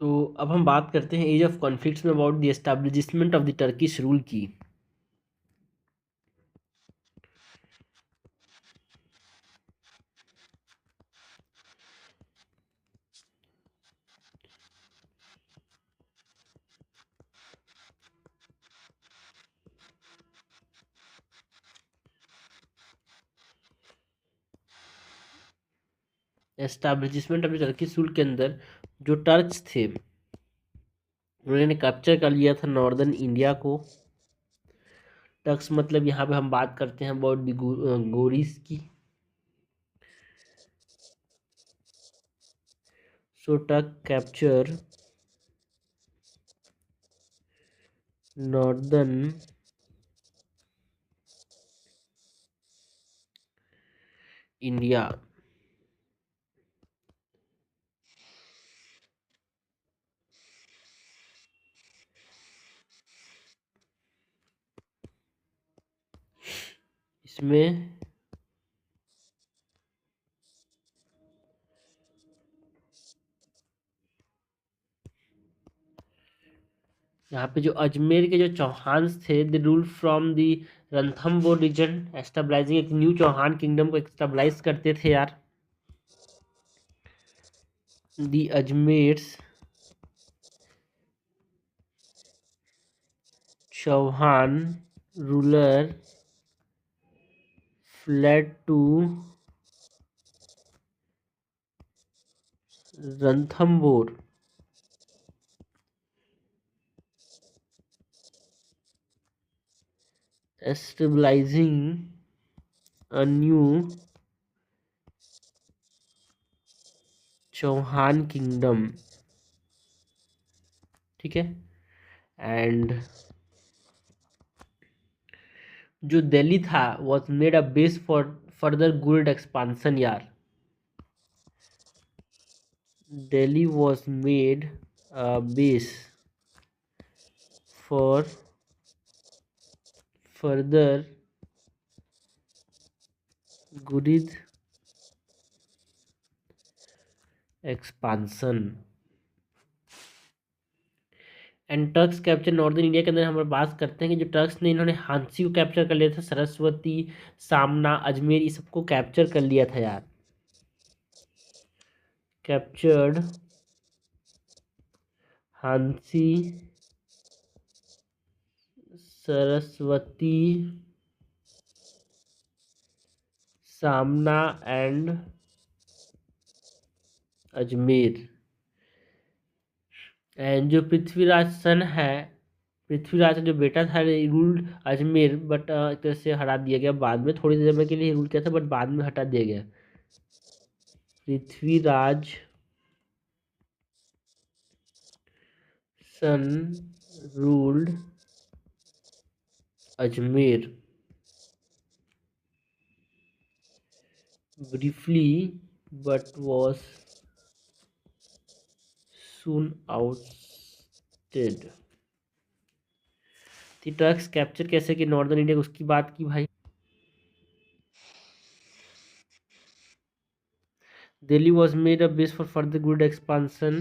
तो अब हम बात करते हैं एज ऑफ कॉन्फ्लिक्ट्स में about the establishment of the Turkish rule की। Establishment of the Turkish rule के अंदर जो टर्क्स थे उन्होंने कैप्चर कर लिया था नॉर्दर्न इंडिया को। टर्क्स मतलब यहाँ पे हम बात करते हैं अबाउट द गोरीस की। So Turk capture northern India. इसमें यहाँ पे जो अजमेर के जो चौहान्स थे the rule from the Ranthambore region, establishing एक न्यू चौहान किंगडम को एस्टेब्लाइज करते थे यार। The Ajmer's Chauhan ruler fled to Ranthambore establishing a new Chauhan kingdom. ठीक है। एंड जो दिल्ली था was made a base for further good expansion यार। Delhi was made a base for further good expansion. And Turks capture northern India के अंदर हम बात करते हैं कि जो टर्क्स ने इन्होंने हांसी को कैप्चर कर लिया था, सरस्वती, सामना, अजमेर, ये सबको कैप्चर कर लिया था यार। कैप्चर्ड हांसी, सरस्वती, सामना एंड अजमेर। एंड जो पृथ्वीराज सन है, पृथ्वीराज का जो बेटा था रूल्ड अजमेर, बट एक तरह से हटा दिया गया बाद में। थोड़ी देर के लिए रूल किया था बट बाद में हटा दिया गया। Prithviraj son ruled Ajmer briefly but was soon ousted। Turks capture कैसे कि नॉर्दर्न इंडिया, उसकी बात की भाई। Delhi was made a base for further good expansion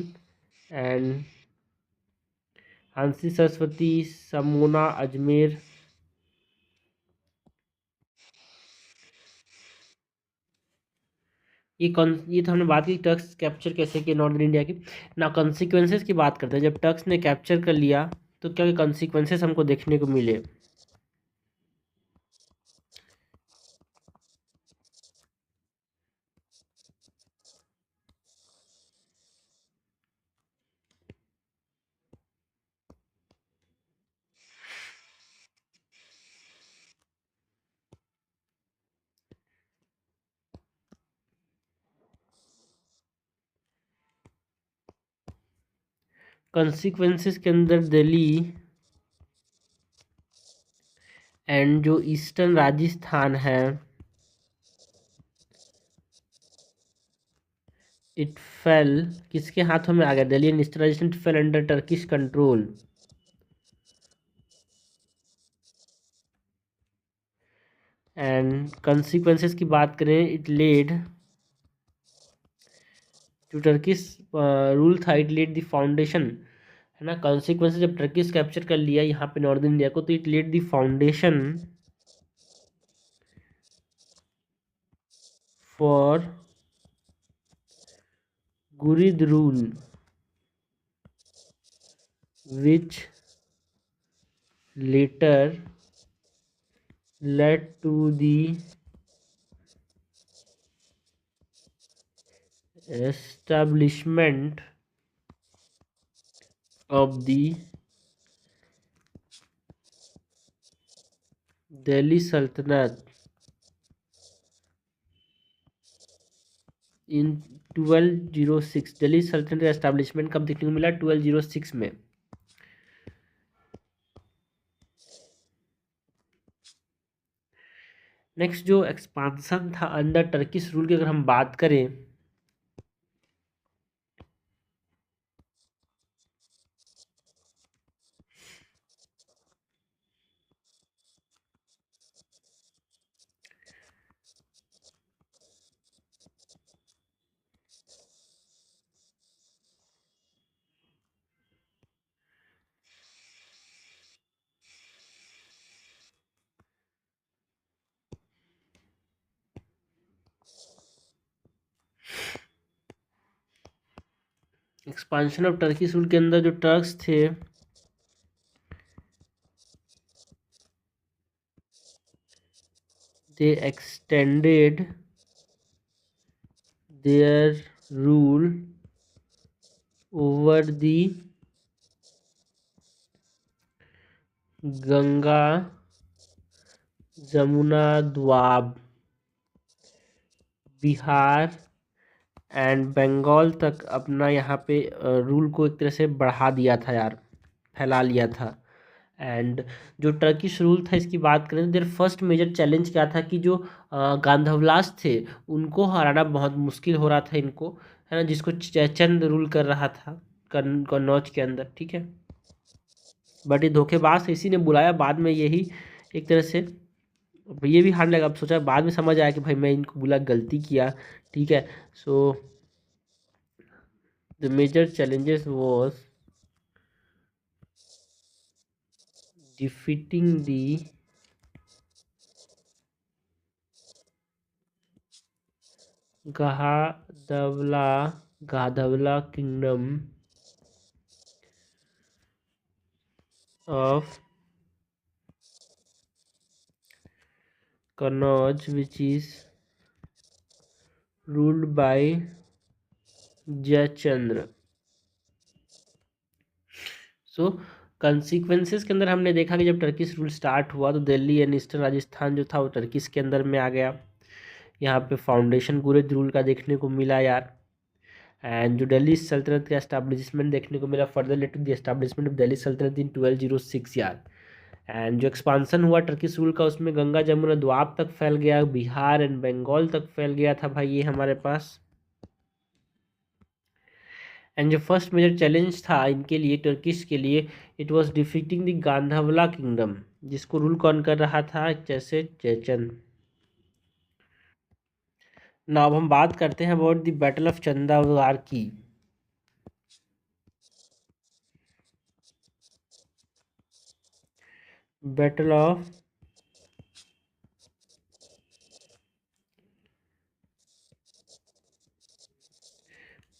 and Hansi, Saraswati, समोना, Ajmer. ये तो हमने बात की टर्क्स कैप्चर कैसे किया नॉर्दर्न इंडिया की। ना कॉन्सिक्वेंसेस की बात करते हैं। जब टर्क्स ने कैप्चर कर लिया तो क्या कॉन्सिक्वेंसेस हमको देखने को मिले। कॉन्सिक्वेंसेस के अंदर दिल्ली एंड जो ईस्टर्न राजस्थान है, इट फेल, किसके हाथों में आ गया? Delhi and eastern Rajasthan fail under Turkish control. And consequences की बात करें, इट लेड जो टर्किश रूल था इट लेड द फाउंडेशन, है ना, कॉन्सिक्वेंस जब टर्किश कैप्चर कर लिया यहाँ पे नॉर्दर्न इंडिया को, तो it led the foundation for Ghurid rule which later led to the establishment of the Delhi Sultanate in 1206। Delhi सल्तनत का एस्टैब्लिशमेंट कब देखने को मिला? 1206 में। नेक्स्ट जो एक्सपांसन था अंडर टर्किश रूल की अगर हम बात करें, एक्सपांशन ऑफ टर्किश रूल के अंदर जो टर्क्स थे they extended their rule over the Ganga Jamuna Doab Bihar and Bengal तक अपना यहाँ पे रूल को एक तरह से बढ़ा दिया था यार, फैला लिया था। एंड जो टर्किश रूल था इसकी बात करें तो देयर फर्स्ट मेजर चैलेंज क्या था कि जो गांधवलास थे उनको हराना बहुत मुश्किल हो रहा था इनको, है ना, जिसको चंद रूल कर रहा था कन्नौज के अंदर, ठीक है। बट ये धोखेबाज इसी ने बुलाया बाद में, यही एक तरह से ये भी हारने लगा। अब सोचा बाद में समझ आया कि भाई मैं इनको बुला गलती किया, ठीक है। So the major challenges was defeating the Gadhavla kingdom of Kannauj, which is ruled by Jayachandra। So consequences के अंदर हमने देखा कि जब टर्किश रूल स्टार्ट हुआ तो दिल्ली एंड ईस्टर्न राजस्थान जो था वो टर्किश के अंदर में आ गया। यहाँ पे फाउंडेशन गुरिद रूल का देखने को मिला यार। एंड जो दिल्ली सल्तनत का एस्टैब्लिशमेंट देखने को मिला further led to the establishment of Delhi सल्तनत इन 1206 यार। एंड जो एक्सपांसन हुआ टर्किश रूल का उसमें गंगा जमुना द्वाब तक फैल गया, बिहार एंड बंगाल तक फैल गया था भाई ये हमारे पास। एंड जो फर्स्ट मेजर चैलेंज था इनके लिए, टर्किश के लिए, it was defeating the Gahadavala kingdom, जिसको रूल कौन कर रहा था? जैसे जयचंद। ना अब हम बात करते हैं अबाउट द बैटल ऑफ चंदावार की। बैटल ऑफ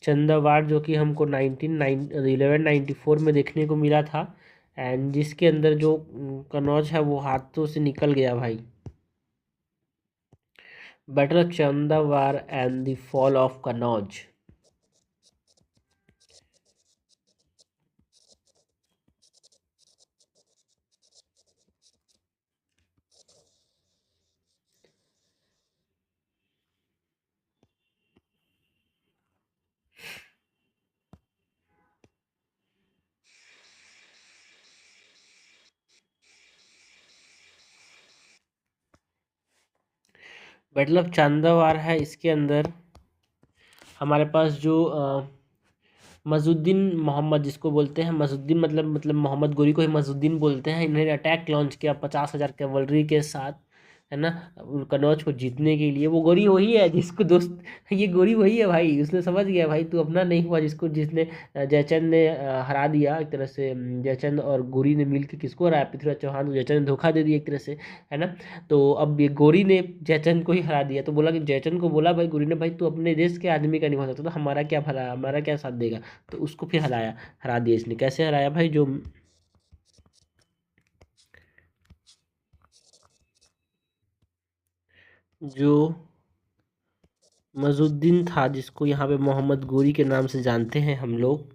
चंदावार जो कि हमको 1194 में देखने को मिला था। एंड जिसके अंदर जो कनौज है वो हाथों से निकल गया भाई। Battle of Chandawar and the fall of Kannauj. Battle of Chandawar है, इसके अंदर हमारे पास जो मजुद्दीन मोहम्मद जिसको बोलते हैं, मजुद्दीन मतलब मोहम्मद गोरी को ही मजुद्दीन बोलते हैं, इन्होंने अटैक लॉन्च किया 50,000 कैवलरी के साथ, है ना, कनौज को जीतने के लिए। वो गोरी वही है जिसको दोस्त, ये गोरी वही है भाई, उसने समझ गया भाई तू अपना नहीं हुआ, जिसको जिसने जयचंद ने हरा दिया एक तरह से। जयचंद और गोरी ने मिलकर किसको हराया, पृथ्वीराज चौहान को। जयचंद ने धोखा दे दिया एक तरह से, है ना। तो अब ये गोरी ने जयचंद को ही हरा दिया, तो बोला कि जयचंद को बोला भाई गोरी ने, भाई तू अपने देश के आदमी का नहीं हो सकता तो हमारा क्या भला, हमारा क्या साथ देगा। तो उसको फिर हरा दिया इसने। कैसे हराया भाई, जो मजुद्दीन था, जिसको यहाँ पे मोहम्मद गोरी के नाम से जानते हैं हम लोग,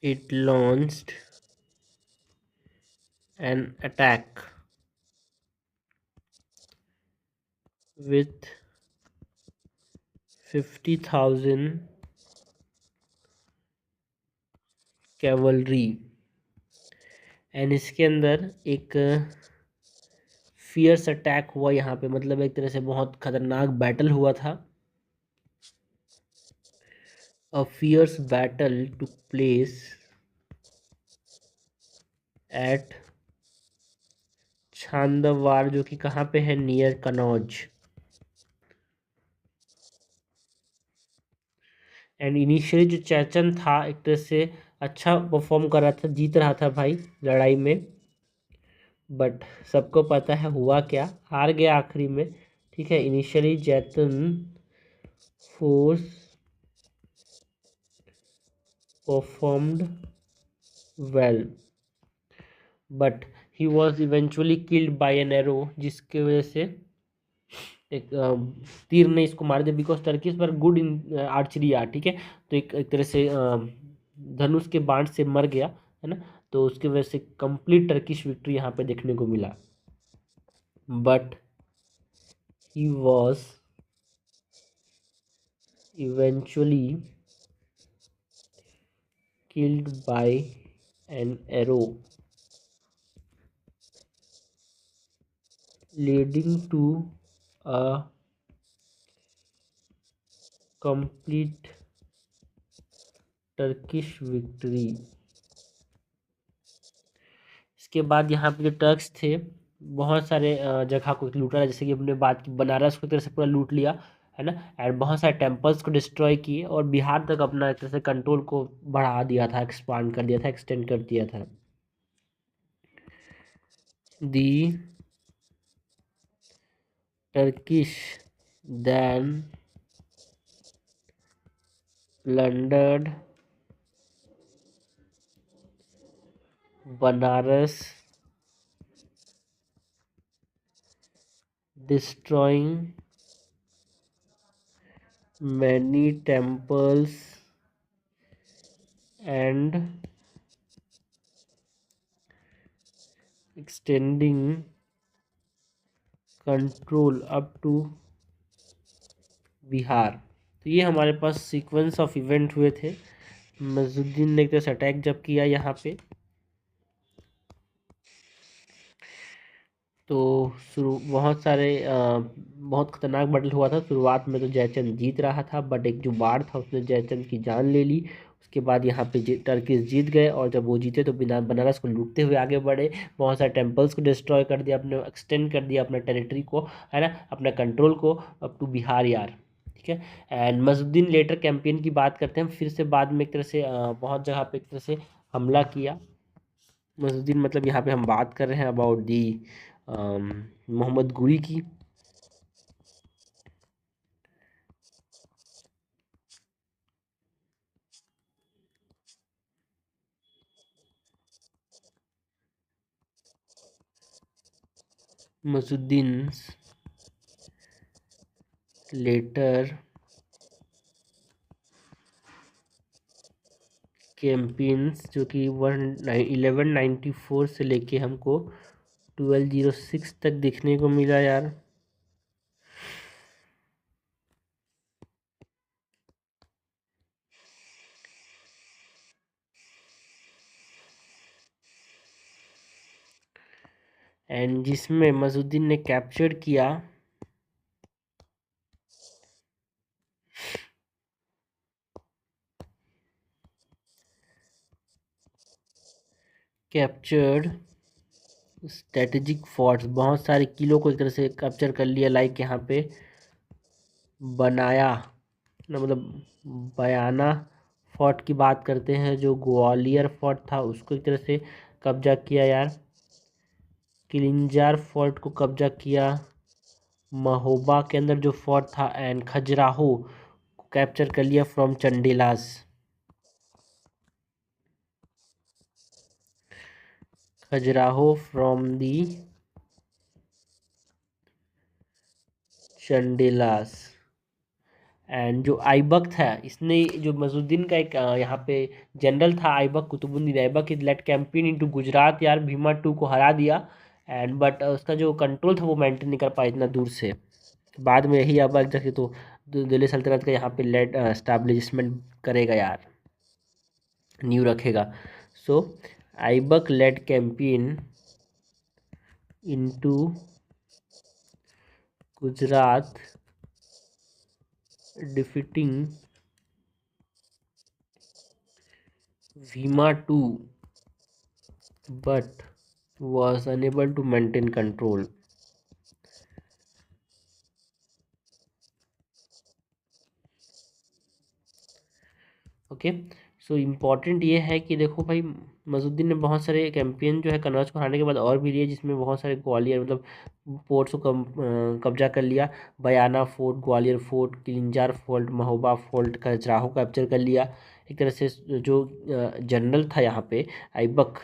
it launched an attack with 50,000 cavalry, and इसके अंदर एक फियर्स अटैक हुआ यहाँ पे, मतलब एक तरह से बहुत खतरनाक बैटल हुआ था। A fierce battle took place at Chandawar, जो कि कहाँ पे है, नियर कनौज। एंड इनिशियली जो चैचन था एक तरह से अच्छा परफॉर्म कर रहा था, जीत रहा था भाई लड़ाई में, बट सबको पता है हुआ क्या, हार गया आखिरी में। ठीक है, initially जैतन force performed well, but he was eventually killed by an arrow, जिसके वजह से एक तीर ने इसको मार दिया, बिकॉज टर्किस पर गुड इन आर्चरी आर। ठीक है, तो एक तरह से धनुष के बाण से मर गया, है ना। तो उसकी वजह से कंप्लीट टर्किश विक्ट्री यहाँ पे देखने को मिला, but he was eventually killed by an arrow, leading to a complete Turkish victory। इसके बाद यहाँ पे जो टर्क्स थे बहुत सारे जगह को लूटा, जैसे कि अपने बात की बनारस को एक तरह से पूरा लूट लिया, है ना। एंड बहुत सारे टेम्पल्स को डिस्ट्रॉय किए और बिहार तक अपना एक तरह से कंट्रोल को बढ़ा दिया था, एक्सपांड कर दिया था, एक्सटेंड कर दिया था। दी Turkish then plundered Banaras, destroying many temples and extending control up to Bihar. तो ये हमारे पास सीक्वेंस ऑफ इवेंट हुए थे। मजुद्दीन ने एक तरह से अटैक जब किया यहाँ पे, तो शुरू बहुत सारे बहुत खतरनाक बैटल हुआ था। शुरुआत में तो जयचंद जीत रहा था, बट एक जो बाढ़ था उसने जयचंद की जान ले ली। उसके बाद यहाँ पे टर्किस जीत गए, और जब वो जीते तो बिना बनारस को लूटते हुए आगे बढ़े, बहुत सारे टेम्पल्स को डिस्ट्रॉय कर दिया, अपने एक्सटेंड कर दिया अपना टेरिटरी को, है ना, अपना कंट्रोल को अप टू बिहार यार। ठीक है, एंड मजुद्दीन लेटर कैंपेन की बात करते हैं फिर से बाद में, एक तरह से बहुत जगह पे एक तरह से हमला किया मजुद्दीन। मतलब यहाँ पे हम बात कर रहे हैं अबाउट दी मोहम्मद गुरी की। मजुद्दीन लेटर कैंपेन्स, जो कि 1194 से लेके हमको 1206 तक देखने को मिला यार। एंड जिसमें मजुद्दीन ने कैप्चर किया कैप्चर्ड स्ट्रेटेजिक फोर्ट्स, बहुत सारे किलों को एक तरह से कैप्चर कर लिया। लाइक यहाँ पे बनाया ना, मतलब बयाना फोर्ट की बात करते हैं, जो ग्वालियर फोर्ट था उसको एक तरह से कब्जा किया यार। किलिंजार फोर्ट को कब्जा किया। महोबा के अंदर जो फोर्ट था, एंड खजुराहो को कैप्चर कर लिया from Chandelas. Khajuraho from the Chandelas. And जो आइबक था, इसने जो मजुद्दीन का एक यहाँ पे जनरल था Aibak, Qutbuddin Aibak, is led campaign into Gujarat यार, भीमा टू को हरा दिया। एंड बट उसका जो कंट्रोल था वो मेंटेन नहीं कर पाया इतना दूर से। बाद में यही ऐबक जाके तो दिल्ली सल्तनत का यहाँ पे लेड एस्टैब्लिशमेंट करेगा यार, न्यू रखेगा। So Aibak led campaign into Gujarat, defeating Bhima two, but was unable to maintain control. Okay. So important ये है कि देखो भाई, मजुद्दीन ने बहुत सारे कैंपेन जो है कनौज को हराने के बाद और भी लिए, जिसमें बहुत सारे ग्वालियर मतलब पोर्ट्स को कब्जा कर लिया। Bayana fort, Gwalior fort, Kalinjar fort, Mahoba fort, Khajuraho capture कर लिया। एक तरह से जो जनरल था यहाँ पे ऐबक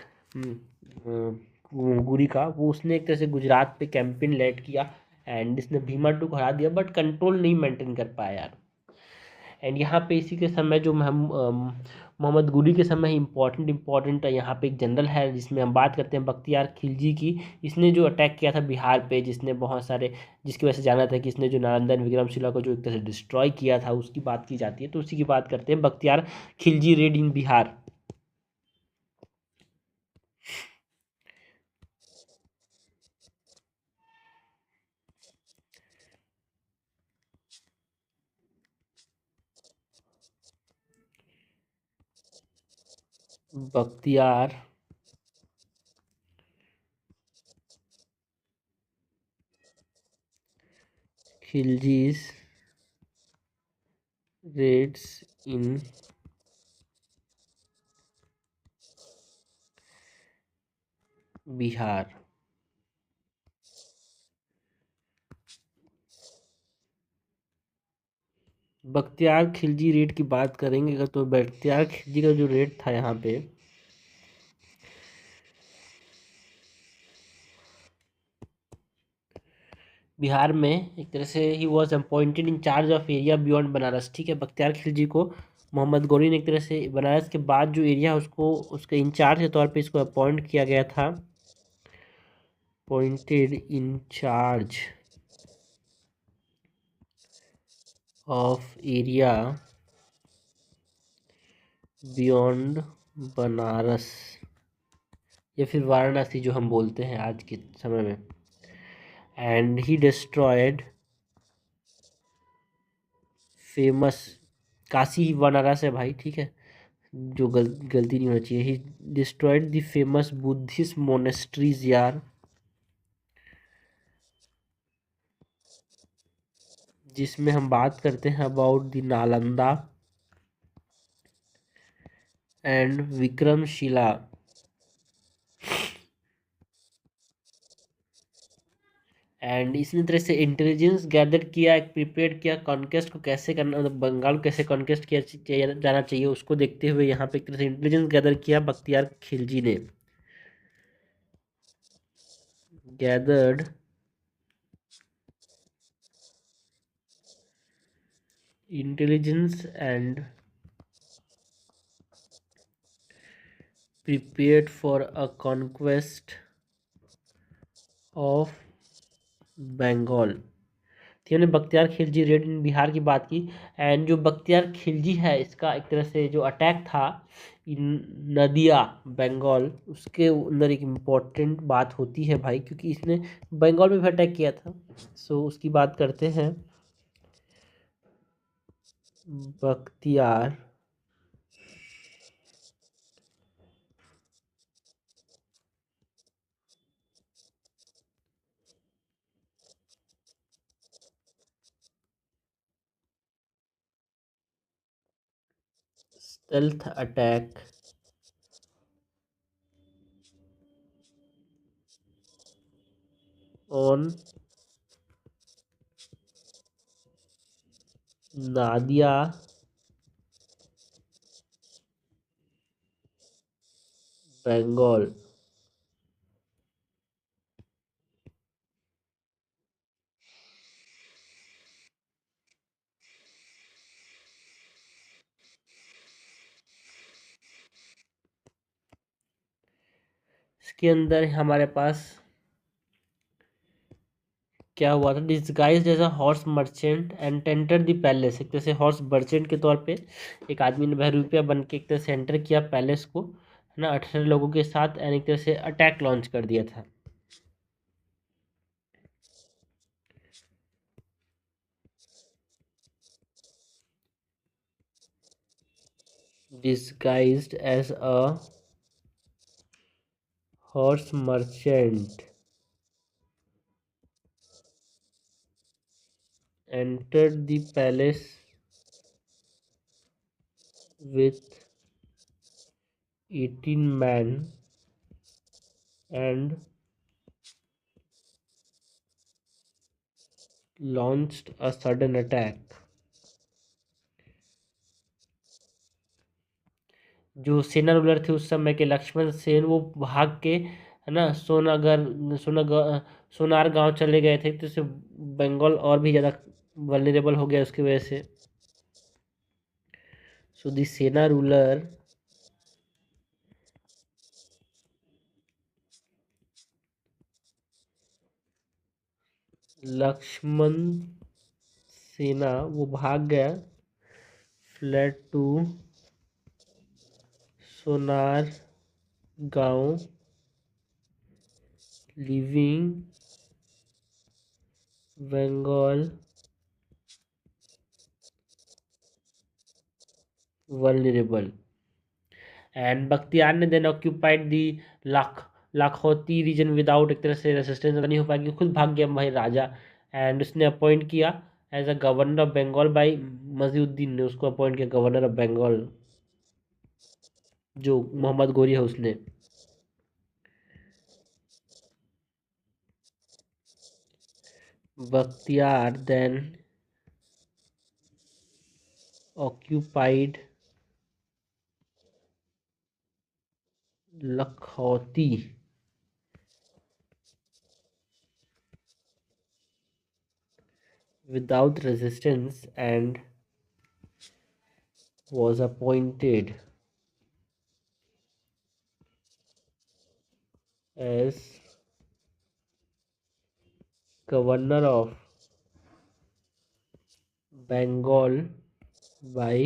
गुरी का, वो उसने एक तरह से गुजरात पे कैंपेन लेड किया, एंड इसने भीमा टू को हरा दिया, बट कंट्रोल नहीं मेंटेन कर पाया यार। एंड यहाँ पे इसी के समय जो मोहम्मद गुली के समय इम्पोर्टेंट यहाँ पे एक जनरल है जिसमें हम बात करते हैं बख्तियार खिलजी की। इसने जो अटैक किया था बिहार पे, जिसने बहुत सारे, जिसकी वजह से जाना था कि इसने जो नालंदा विक्रमशिला को जो एक तरह से डिस्ट्रॉय किया था, उसकी बात की जाती है। तो उसी की बात करते हैं, Bakhtiyar Khilji raid in Bihar. Bakhtiyar खिलजीज Reds in Bihar. Bakhtiyar Khilji red की बात करेंगे अगर, तो बख्तियार खिलजी का जो रेड था यहाँ पे, बिहार में, एक तरह से he was appointed in charge of area beyond Banaras. ठीक है, बख्तियार खिलजी को मोहम्मद गौरी ने एक तरह से बनारस के बाद जो एरिया है उसको उसके इंचार्ज के तौर पे इसको अपॉइंट किया गया था। Appointed in charge of area beyond Banaras, या फिर वाराणसी जो हम बोलते हैं आज के समय में। And he destroyed famous, Kashi ही बनारस है भाई, ठीक है, जो गलती नहीं होनी चाहिए। He destroyed the famous Buddhist monasteries यार, जिसमें हम बात करते हैं about the Nalanda and Vikramshila. And इसने तरह से इंटेलिजेंस गैदर किया, प्रिपेयर किया, कॉन्केस्ट को कैसे करना, मतलब बंगाल को कैसे कॉन्केस्ट किया जाना चाहिए उसको देखते हुए यहाँ पे एक तरह से इंटेलिजेंस गैदर किया बख्तियार खिलजी ने। Gathered intelligence and prepared for a conquest of Bengal. थी, हमने बख्तियार खिलजी रेड इन बिहार की बात की। एंड जो बख्तियार खिलजी है, इसका एक तरह से जो अटैक था इन नदिया बंगाल, उसके अंदर एक इम्पोर्टेंट बात होती है भाई, क्योंकि इसने बंगाल में भी अटैक किया था। सो उसकी बात करते हैं। Bakhtiyar stealth attack on Nadia Bengal. इसके अंदर हमारे पास क्या हुआ था, disguised as a horse merchant and entered the palace. एक तरह से हॉर्स मर्चेंट के तौर पे एक आदमी ने बहरूपिया बन के एक तरह से एंटर किया पैलेस को, है ना, 18 लोगों के साथ, एंड एक तरह से अटैक लॉन्च कर दिया था। disguised as a horse merchant entered the palace with 18 men and launched a sudden attack. जो सेना रूलर थे उस समय के लक्ष्मण सेन, वो भाग के, है ना, सोनार गांव चले गए थे, तो इससे बंगाल और भी ज़्यादा वल्नरेबल हो गया उसकी वजह से। So the Sena ruler Lakshman Sena वो भाग गया, fled to Sonargaon, leaving Bengal vulnerable. And Bakhtiyar ने then occupied the Lakhnauti region without एक तरह से रेसिस्टेंस नहीं हो पाएगी, खुद भाग गया भाई राजा। एंड उसने अपॉइंट किया as a governor of Bengal by Muizuddin ने उसको अपॉइंट किया गवर्नर ऑफ बंगाल, जो मोहम्मद गोरी है उसने। Bakhtiyar then occupied Lakhnauti without resistance and was appointed as governor of Bengal by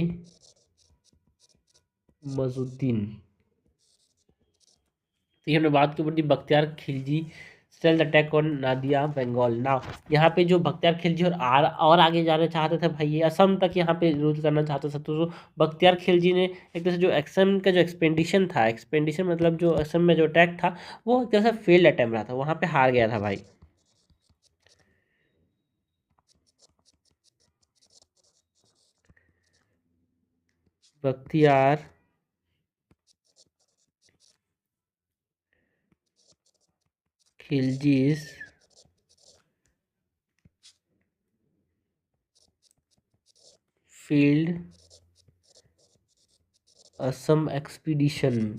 Muizzuddin. तो ये हमने बात की बड़ी Bakhtiyar Khilji stealth attack on Nadia Bengal. Now यहाँ पे जो बख्तियार खिलजी और आगे जाना चाहते थे भाई, ये असम तक यहाँ पे रूल करना चाहते थे, तो बख्तियार खिलजी ने एक तरह से जो असम का जो एक्सपेंडिशन था, एक्सपेंडिशन मतलब जो असम में जो अटैक था, वो एक तरह से फेल्ड अटैम्प्ट रहा था, वहाँ पे हार गया था भाई। Bakhtiyar Khilji's failed Assam expedition.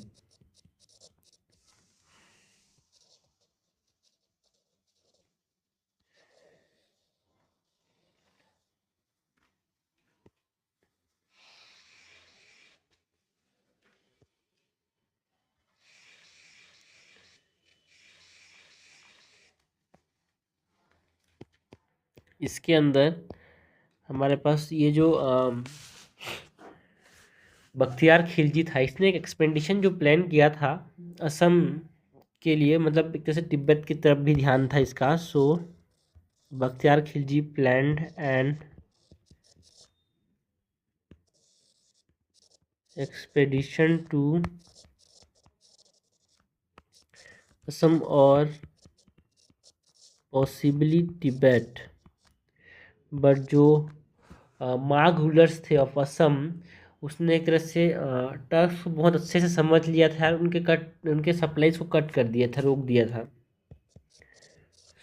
इसके अंदर हमारे पास ये जो बख्तियार खिलजी था, इसने एक एक्सपेंडिशन जो प्लान किया था असम के लिए, मतलब एक तरह से तिब्बत की तरफ भी ध्यान था इसका। So Bakhtiyar Khilji planned and expedition to Assam और पॉसिबली तिब्बत, बट जो माघ रूलर्स थे ऑफ असम, उसने एक तरह से टर्क्स को बहुत अच्छे से समझ लिया था यार, उनके सप्लाईज को कट कर दिया था, रोक दिया था।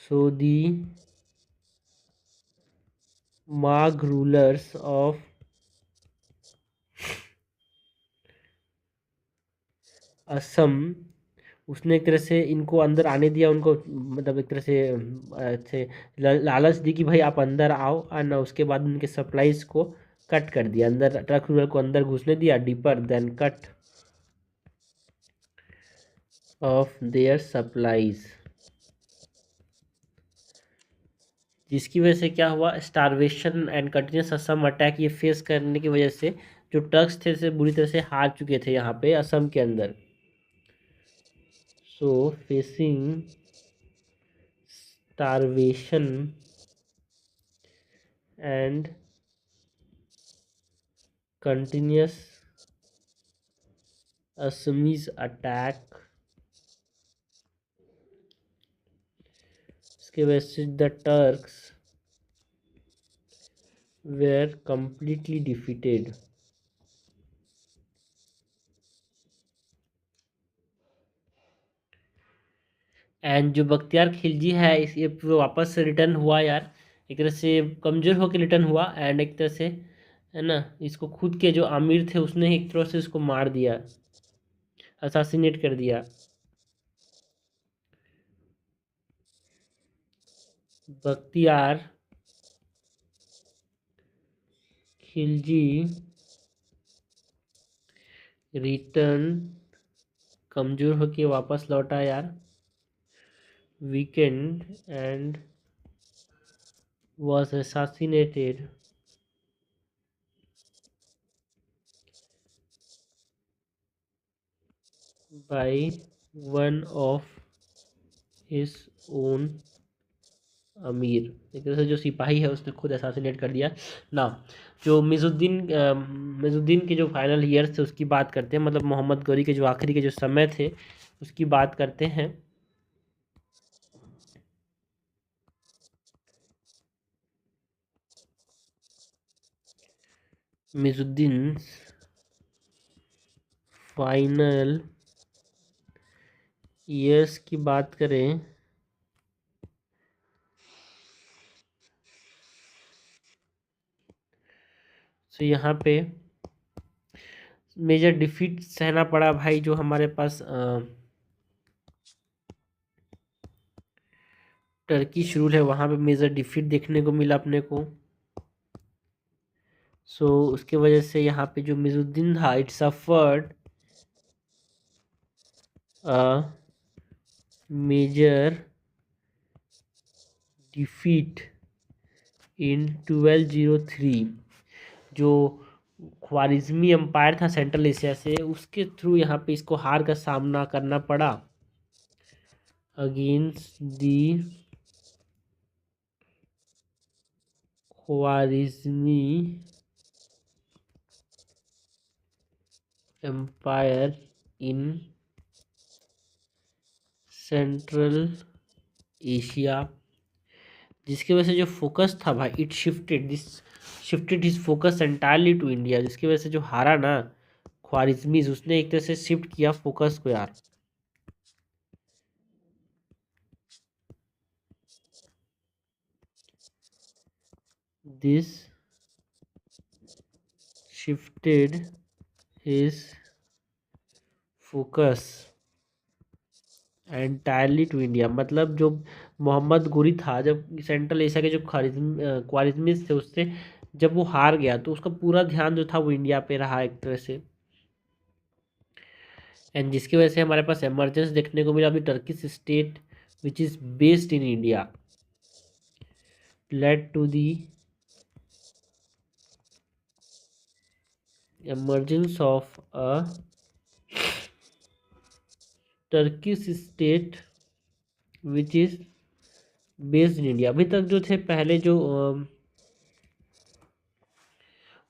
सो दी माग रूलर्स ऑफ असम, उसने एक तरह से इनको अंदर आने दिया, उनको मतलब एक तरह से लालच दी कि भाई आप अंदर आओ, और उसके बाद उनके सप्लाईज को कट कर दिया, अंदर ट्रक रूलर को अंदर घुसने दिया, deeper than cut of their supplies. जिसकी वजह से क्या हुआ, starvation and continuous Assam attack ये फेस करने की वजह से जो ट्रक्स थे से बुरी तरह से हार चुके थे यहाँ पे असम के अंदर। So facing starvation and continuous Assamese attack, इसके वजह से the Turks were completely defeated. And जो बख्तियार खिलजी है इस ये वापस से रिटर्न हुआ यार, एक तरह से कमज़ोर होकर रिटर्न हुआ, एंड एक तरह से है ना, इसको खुद के जो आमिर थे उसने एक तरह से उसको मार दिया, असासिनेट कर दिया। बख्तियार खिलजी रिटर्न, कमज़ोर होके वापस लौटा यार, weekend and was assassinated by one of his own अमीर, एक तरह से जो सिपाही है उसने खुद असैसिनेट कर दिया ना। जो मिजुद्दीन के जो फाइनल ईयर्स थे उसकी बात करते हैं, मतलब मोहम्मद गौरी के जो आखिरी के जो समय थे उसकी बात करते हैं। मिजुद्दीन फाइनल ईयर्स की बात करें तो यहाँ पे मेजर डिफीट सहना पड़ा भाई, जो हमारे पास टर्किश रूल है वहाँ पे मेजर डिफीट देखने को मिला अपने को। सो उसके वजह से यहाँ पे जो मिजुद्दीन था it suffered major defeat in 1203। जो ख्वारिज़मी एम्पायर था सेंट्रल एशिया से, उसके थ्रू यहाँ पे इसको हार का सामना करना पड़ा against the Khwarizmi empire in central Asia, जिसकी वजह से जो फोकस था भाई it shifted his focus entirely to India, जिसकी वजह से जो हारा ना ख्वारिज़मीज, उसने एक तरह से शिफ्ट किया फोकस को यार। This shifted his focus entirely to India, मतलब जो मोहम्मद गोरी था जब सेंट्रल एशिया के जो ख्वारिज़मीज थे उससे जब वो हार गया तो उसका पूरा ध्यान जो था वो इंडिया पे रहा एक तरह से, एंड जिसकी वजह से हमारे पास एमरजेंस देखने को मिला अभी Turkish state which is based in India led to the emergence of a Turkish state which is based in India। अभी तक जो थे पहले जो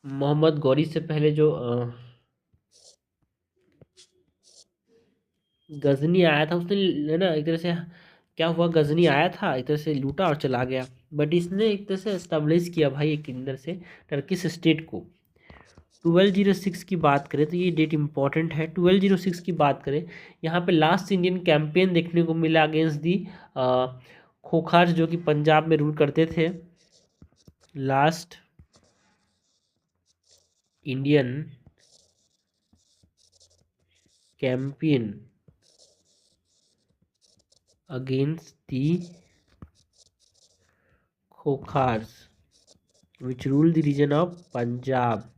मोहम्मद गौरी से पहले जो गजनी आया था उसने है ना, एक तरह से क्या हुआ, गजनी आया था एक तरह से लूटा और चला गया, बट इसने एक तरह से एस्टेब्लिश किया भाई एक अंदर से टर्किश स्टेट को 1206 की बात करें तो ये डेट इंपॉर्टेंट है। 1206 की बात करें, यहाँ पे लास्ट इंडियन कैंपेन देखने को मिला अगेंस्ट दी खोखार, जो कि पंजाब में रूल करते थे। Last Indian campaign against the Khokhars which rule the region of Punjab.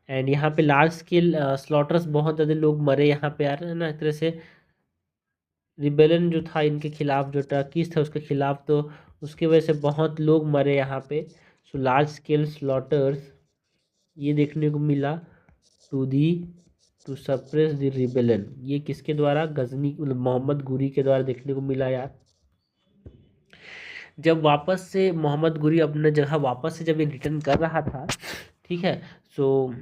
And यहाँ पे लार्ज स्केल स्लॉटर्स, बहुत ज़्यादा लोग मरे यहाँ पे यार, है ना, एक तरह से रिबेलियन जो था इनके खिलाफ, जो टर्कीज था उसके खिलाफ, तो उसकी वजह से बहुत लोग मरे यहाँ पे। सो लार्ज स्केल स्लॉटर्स ये देखने को मिला टू सप्रेस द रिबेलियन। ये किसके द्वारा? गजनी, मतलब मोहम्मद गुरी के द्वारा देखने को मिला यार। जब वापस से मोहम्मद गुरी अपने जगह वापस से जब ये रिटर्न कर रहा था, ठीक है, सो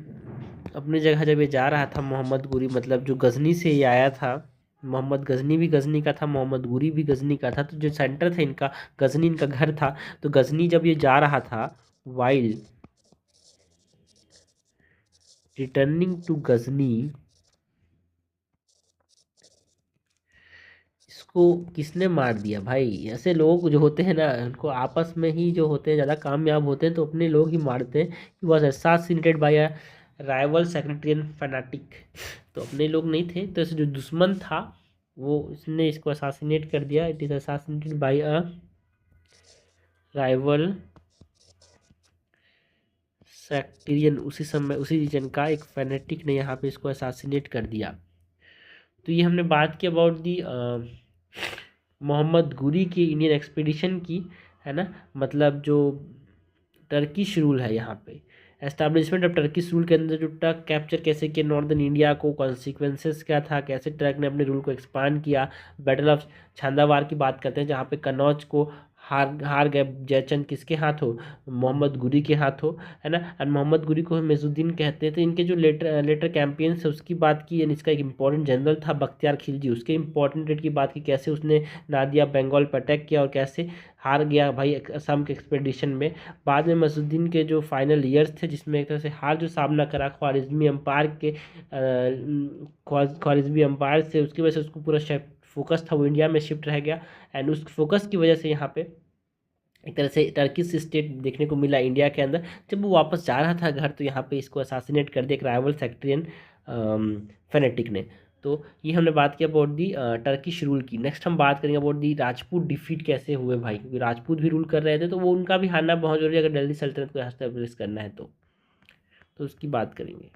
अपनी जगह जब ये जा रहा था मोहम्मद गुरी, मतलब जो गजनी से ये आया था, मोहम्मद गजनी भी गजनी का था, मोहम्मद गुरी भी गजनी का था, तो जो सेंटर था इनका गजनी, इनका घर था। तो गजनी जब ये जा रहा था, वाइल रिटर्निंग टू गजनी, इसको किसने मार दिया भाई? ऐसे लोग जो होते हैं ना, उनको आपस में ही जो होते हैं ज़्यादा कामयाब होते हैं, तो अपने लोग ही मारते हैं। He was assassinated by a rival sectarian fanatic. तो अपने लोग नहीं थे, तो इसे जो दुश्मन था वो, इसने इसको असासिनेट कर दिया। It is assassinated by a rival sectarian, उसी समय उसी रीजन का एक फैनेटिक ने यहाँ पे इसको असासिनेट कर दिया। तो ये हमने बात की अबाउट दी मोहम्मद गुरी की इंडियन एक्सपीडिशन की, है ना, मतलब जो टर्किश रूल है यहाँ पे, एस्टैब्लिशमेंट ऑफ टर्किश रूल के अंदर जो टर्क कैप्चर कैसे किया नॉर्दर्न इंडिया को, कॉन्सिक्वेंसेस क्या था, कैसे टर्क ने अपने रूल को एक्सपांड किया। बैटल ऑफ छांदावार की बात करते हैं, जहाँ पे कनौज को हार हार गए जयचंद, किसके हाथों? मोहम्मद गुरी के हाथों, है ना। एंड मोहम्मद गुरी को मेजुद्दीन कहते हैं। तो इनके जो लेटर लेटर कैंपेन्स है उसकी बात की, यानी इसका एक इंपॉर्टेंट जनरल था बख्तियार खिलजी, उसके इंपॉर्टेंट डेट की बात की, कैसे उसने नादिया बंगाल पर अटैक किया और कैसे हार गया भाई असम के एक्सपेडिशन में। बाद में मसुद्दीन के जो फाइनल ईयर्स थे, जिसमें एक तरह से हार जो सामना करा ख्वारिज़मी एम्पायर के, ख्वारिज़मी एम्पायर से, उसकी वजह से उसको पूरा फोकस था वो इंडिया में शिफ्ट रह गया। एंड उस फोकस की वजह से यहाँ पे एक तरह से टर्किश स्टेट देखने को मिला इंडिया के अंदर। जब वो वापस जा रहा था घर, तो यहाँ पे इसको असासिनेट कर दिया एक राइवल सेक्टेरियन फेनेटिक ने। तो ये हमने बात की अबाउट दी टर्किश रूल की। नेक्स्ट हम बात करेंगे अबाउट दी राजपूत डिफीट कैसे हुए भाई, क्योंकि राजपूत भी रूल कर रहे थे, तो वो उनका भी हारना बहुत जरूरी है अगर दिल्ली सल्तनत को एस्टेब्लिश करना है तो उसकी बात करेंगे।